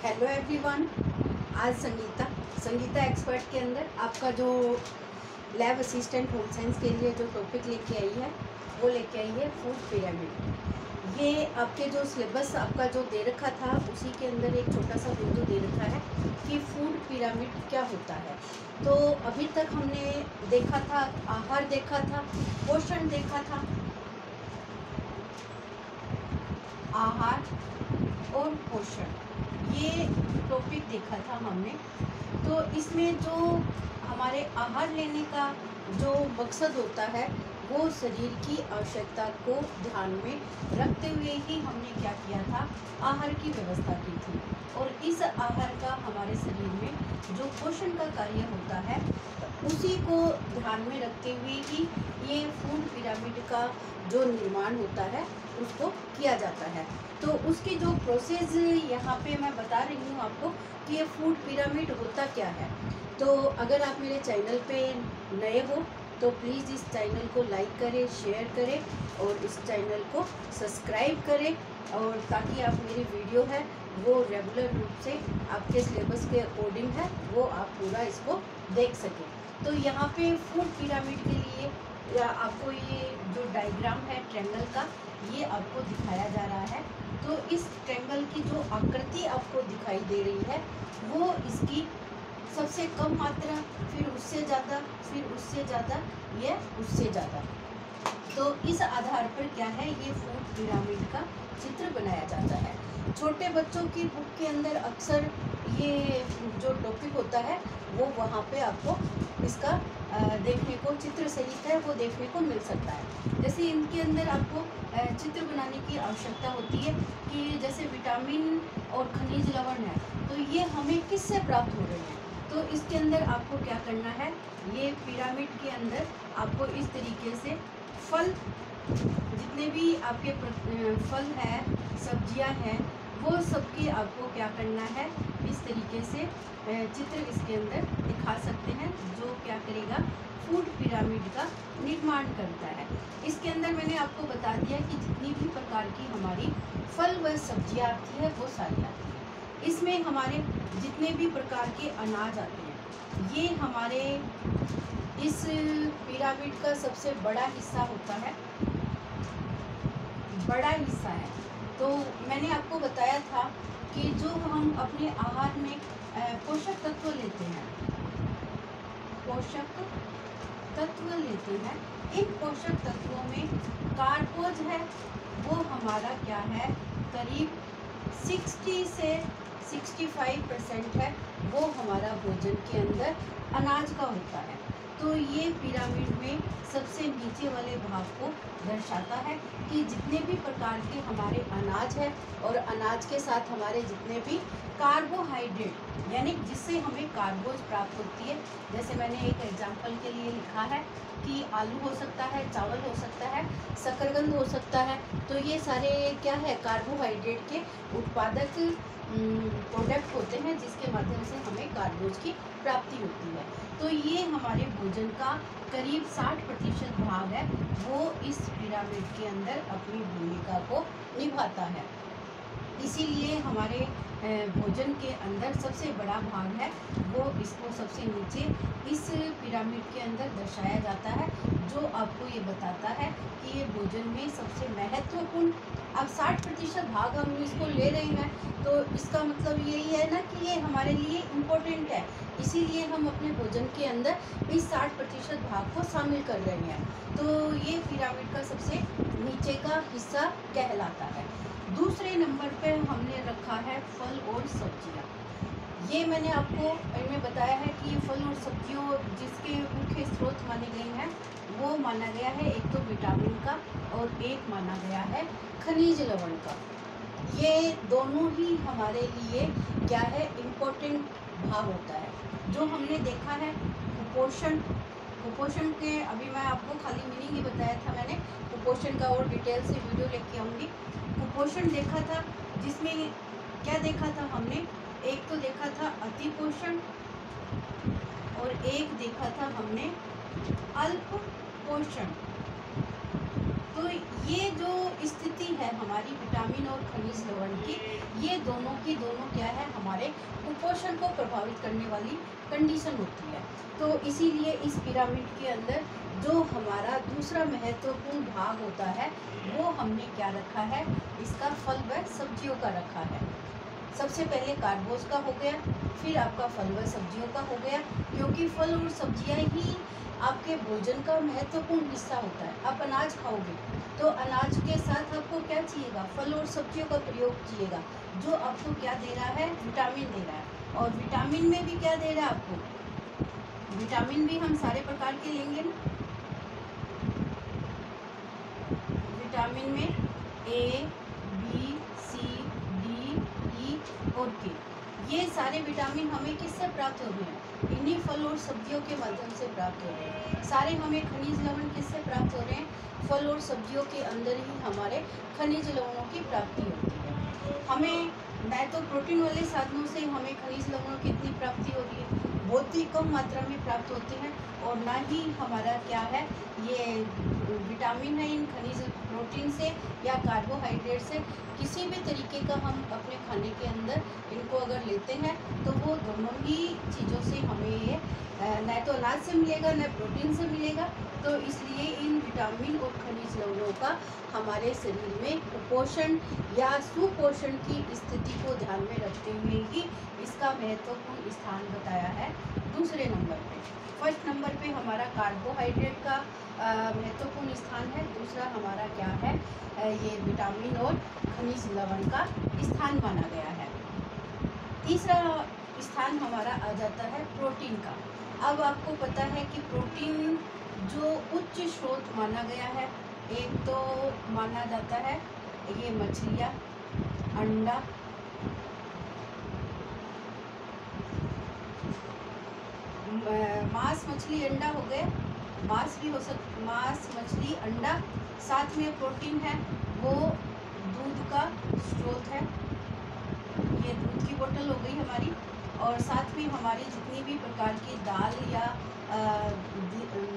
Hello everyone. आज Sangeeta expert के अंदर आपका जो लैब असिस्टेंट होम साइंस के लिए जो टॉपिक लेके आई है वो लेके आई है फूड पिरामिड। ये आपके जो सिलेबस आपका जो दे रखा था उसी के अंदर एक छोटा सा बिंदु दे रखा है कि फूड पिरामिड क्या होता है। तो अभी तक हमने देखा था, आहार देखा था, पोषण देखा था, आहार और पोषण, ये टॉपिक देखा था हमने। तो इसमें जो हमारे आहार लेने का जो मकसद होता है वो शरीर की आवश्यकता को ध्यान में रखते हुए ही हमने क्या किया था, आहार की व्यवस्था की थी। और इस आहार का हमारे शरीर में जो पोषण का कार्य होता है उसी को ध्यान में रखते हुए ही ये फूड पिरामिड का जो निर्माण होता है उसको किया जाता है। तो उसकी जो प्रोसेस यहाँ पे मैं बता रही हूँ आपको कि ये फूड पिरामिड होता क्या है। तो अगर आप मेरे चैनल पे नए हो तो प्लीज़ इस चैनल को लाइक करें, शेयर करें और इस चैनल को सब्सक्राइब करें, और ताकि आप मेरी वीडियो है वो रेगुलर रूप से आपके सिलेबस के अकॉर्डिंग है वो आप पूरा इसको देख सकें। तो यहाँ पे फूड पिरामिड के लिए या आपको ये जो डायग्राम है ट्रायंगल का ये आपको दिखाया जा रहा है। तो इस ट्रायंगल की जो आकृति आपको दिखाई दे रही है वो इसकी सबसे कम मात्रा, फिर उससे ज़्यादा, फिर उससे ज़्यादा, ये उससे ज़्यादा। तो इस आधार पर क्या है, ये फूड पिरामिड का चित्र बनाया जाता है। छोटे बच्चों की बुक के अंदर अक्सर ये जो टॉपिक होता है वो वहाँ पे आपको इसका देखने को, चित्र सहित है वो देखने को मिल सकता है। जैसे इनके अंदर आपको चित्र बनाने की आवश्यकता होती है कि जैसे विटामिन और खनिज लवण है तो ये हमें किससे प्राप्त हो रहे हैं। तो इसके अंदर आपको क्या करना है, ये पिरामिड के अंदर आपको इस तरीके से फल, जितने भी आपके फल हैं, सब्जियां हैं, वो सबके आपको क्या करना है, इस तरीके से चित्र इसके अंदर दिखा सकते हैं जो क्या करेगा, फूड पिरामिड का निर्माण करता है। इसके अंदर मैंने आपको बता दिया कि जितनी भी प्रकार की हमारी फल व सब्जियां आती है वो सारी आती है। इसमें हमारे जितने भी प्रकार के अनाज आते हैं ये हमारे इस पिरामिड का सबसे बड़ा हिस्सा होता है, बड़ा हिस्सा है। तो मैंने आपको बताया था कि जो हम अपने आहार में पोषक तत्व लेते हैं, पोषक तत्व लेते हैं, इन पोषक तत्वों में कार्बोज है वो हमारा क्या है, करीब 60 से 65% है, वो हमारा भोजन के अंदर अनाज का होता है। तो ये पिरामिड में सबसे नीचे वाले भाग को दर्शाता है कि जितने भी प्रकार के हमारे अनाज है और अनाज के साथ हमारे जितने भी कार्बोहाइड्रेट यानी जिससे हमें कार्बोज प्राप्त होती है। जैसे मैंने एक एग्जांपल के लिए लिखा है कि आलू हो सकता है, चावल हो सकता है, शकरकंद हो सकता है। तो ये सारे क्या है, कार्बोहाइड्रेट के उत्पादक प्रोडक्ट होते हैं जिसके माध्यम से हमें कार्बोज की प्राप्ति होती है। तो ये हमारे भोजन का करीब 60% भाग है वो इस पिरामिड के अंदर अपनी भूमिका को निभाता है। इसीलिए हमारे भोजन के अंदर सबसे बड़ा भाग है वो इसको सबसे नीचे इस पिरामिड के अंदर दर्शाया जाता है, जो आपको ये बताता है कि ये भोजन में सबसे महत्वपूर्ण, अब 60% भाग हम इसको ले रहे हैं तो इसका मतलब यही है ना कि ये हमारे लिए इम्पोर्टेंट है, इसीलिए हम अपने भोजन के अंदर इस 60% भाग को शामिल कर रहे हैं। तो ये पिरामिड का सबसे नीचे का हिस्सा कहलाता है। दूसरे नंबर पे हमने रखा है फल और सब्जियां। ये मैंने आपको इनमें बताया है कि ये फल और सब्जियों जिसके मुख्य स्रोत माने गए हैं वो माना गया है एक तो विटामिन का और एक माना गया है खनिज लवण का। ये दोनों ही हमारे लिए क्या है, इम्पोर्टेंट भाग होता है। जो हमने देखा है कुपोषण, कुपोषण के अभी मैं आपको खाली मीनिंग ही बताया था मैंने, कुपोषण का और डिटेल से वीडियो लेके आऊँगी। कुपोषण देखा था जिसमें क्या देखा था हमने, एक तो देखा था अति पोषण और एक देखा था हमने अल्प पोषण। तो ये जो स्थिति है हमारी विटामिन और खनिज लवण की, ये दोनों की दोनों क्या है, हमारे कुपोषण को प्रभावित करने वाली कंडीशन होती है। तो इसीलिए इस पिरामिड के अंदर जो हमारा दूसरा महत्वपूर्ण भाग होता है वो हमने क्या रखा है, इसका फल व सब्जियों का रखा है। सबसे पहले कार्बोज का हो गया, फिर आपका फल व सब्जियों का हो गया, क्योंकि फल और सब्जियां ही आपके भोजन का महत्वपूर्ण हिस्सा होता है। आप अनाज खाओगे तो अनाज के साथ आपको क्या चाहिएगा, फल और सब्जियों का प्रयोग चाहिएगा, जो आपको क्या दे रहा है, विटामिन दे रहा है। और विटामिन में भी क्या दे रहा है आपको, विटामिन भी हम सारे प्रकार के लेंगे ना। विटामिन में ए, बी, सी, डी, ई और के, ये सारे विटामिन हमें किससे प्राप्त हो रहे हैं, इन्हीं फल और सब्जियों के माध्यम से प्राप्त हो रहे हैं। सारे हमें खनिज लवण किससे प्राप्त हो रहे हैं, फल और सब्जियों के अंदर ही हमारे खनिज लवणों की प्राप्ति होती है। हमें न तो प्रोटीन वाले साधनों से हमें खनिज लवणों की इतनी प्राप्ति हो रही है, बहुत ही कम मात्रा में प्राप्त होते हैं, और ना ही हमारा क्या है, ये विटामिन है इन खनिज प्रोटीन से या कार्बोहाइड्रेट से किसी भी तरीके का हम अपने खाने के अंदर इनको अगर लेते हैं तो वो दोनों ही चीज़ों से हमें ये न तो अनाज से मिलेगा न प्रोटीन से मिलेगा। तो इसलिए इन विटामिन और खनिज लवणों का हमारे शरीर में कुपोषण या सुपोषण की स्थिति को ध्यान में रखते हुए ही इसका महत्वपूर्ण स्थान बताया है दूसरे नंबर पे। फर्स्ट नंबर पे हमारा कार्बोहाइड्रेट का महत्वपूर्ण स्थान है, दूसरा हमारा क्या है, ये विटामिन और खनिज लवण का स्थान माना गया है। तीसरा स्थान हमारा आ जाता है प्रोटीन का। अब आपको पता है कि प्रोटीन जो उच्च स्रोत माना गया है, एक तो माना जाता है ये मछलियाँ, अंडा, मांस, मछली, अंडा हो गए, मांस भी हो सकता, मांस, मछली, अंडा, साथ में प्रोटीन है वो दूध का स्रोत है, ये दूध की बोतल हो गई हमारी, और साथ में हमारी जितनी भी प्रकार की दाल या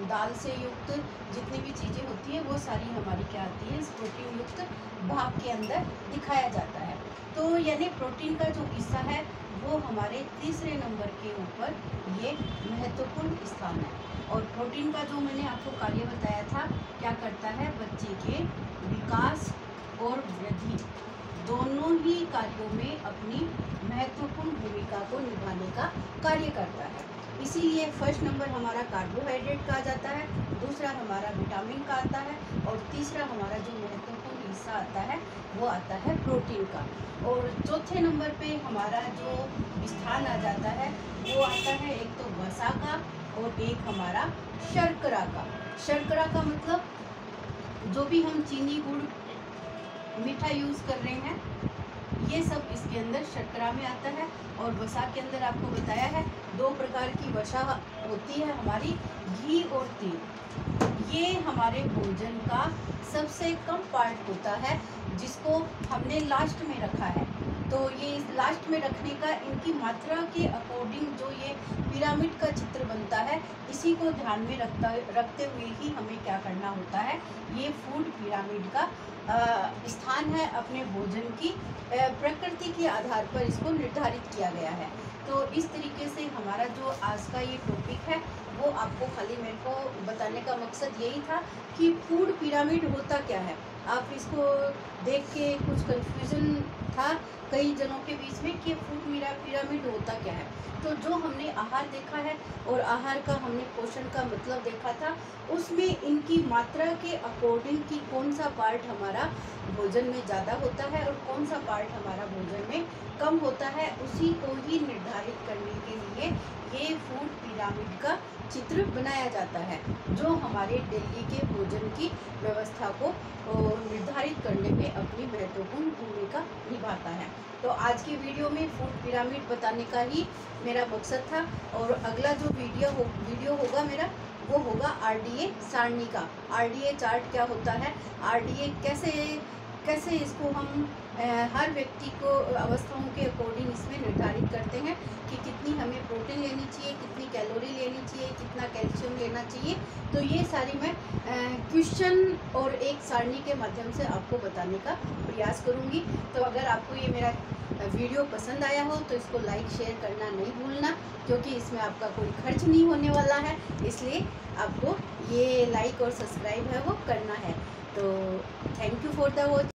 दाल से युक्त जितनी भी चीज़ें होती हैं वो सारी हमारी क्या आती है, इस प्रोटीन युक्त भाग के अंदर दिखाया जाता है। तो यानी प्रोटीन का जो हिस्सा है वो हमारे तीसरे नंबर के ऊपर ये महत्वपूर्ण स्थान है। और प्रोटीन का जो मैंने आपको कार्य बताया था, क्या करता है, बच्चे के विकास और वृद्धि दोनों ही कार्यों में अपनी महत्वपूर्ण भूमिका को निभाने का कार्य करता है। इसीलिए फर्स्ट नंबर हमारा कार्बोहाइड्रेट का आ जाता है, दूसरा हमारा विटामिन का आता है, और तीसरा हमारा जो महत्वपूर्ण हिस्सा आता है वो आता है प्रोटीन का। और चौथे नंबर पे हमारा जो स्थान आ जाता है वो आता है एक तो वसा का और एक हमारा शर्करा का। शर्करा का मतलब जो भी हम चीनी, गुड़, मीठा यूज़ कर रहे हैं ये सब इसके अंदर शर्करा में आता है। और वसा के अंदर आपको बताया है दो प्रकार की वसा होती है हमारी, घी और तेल। ये हमारे भोजन का सबसे कम पार्ट होता है जिसको हमने लास्ट में रखा है। तो ये लास्ट में रखने का इनकी मात्रा के अकॉर्डिंग जो ये पिरामिड का चित्र बनता है, इसी को ध्यान में रखते हुए ही हमें क्या करना होता है, ये फूड पिरामिड का स्थान है अपने भोजन की प्रकृति के आधार पर इसको निर्धारित किया गया है। तो इस तरीके से हमारा जो आज का ये टॉपिक है वो आपको खाली मेरे को बताने का मकसद यही था कि फूड पिरामिड होता क्या है। आप इसको देख के कुछ कन्फ्यूज़न था कई जनों के बीच में कि फूड पिरामिड होता क्या है। तो जो हमने आहार देखा है और आहार का हमने पोषण का मतलब देखा था, उसमें इनकी मात्रा के अकॉर्डिंग कि कौन सा पार्ट हमारा भोजन में ज़्यादा होता है और कौन सा पार्ट हमारा भोजन में कम होता है, उसी को ही निर्धारित करने के लिए ये फूड पिरामिड का चित्र बनाया जाता है, जो हमारे डेली के भोजन की व्यवस्था को निर्धारित करने में अपनी महत्वपूर्ण भूमिका निभाता है। तो आज की वीडियो में फूड पिरामिड बताने का ही मेरा मकसद था। और अगला जो वीडियो होगा मेरा वो होगा RDA सारणी का। RDA चार्ट क्या होता है, RDA कैसे इसको हम हर व्यक्ति को अवस्थाओं के अकॉर्डिंग इसमें निर्धारित करते हैं कि कितनी हमें प्रोटीन लेनी चाहिए, कितनी कैलोरी लेनी चाहिए, कितना कैल्शियम लेना चाहिए। तो ये सारी मैं क्वेश्चन और एक सारणी के माध्यम से आपको बताने का प्रयास करूँगी। तो अगर आपको ये मेरा वीडियो पसंद आया हो तो इसको लाइक शेयर करना नहीं भूलना, क्योंकि इसमें आपका कोई खर्च नहीं होने वाला है, इसलिए आपको ये लाइक और सब्सक्राइब है वो करना है। तो thank you for the watch.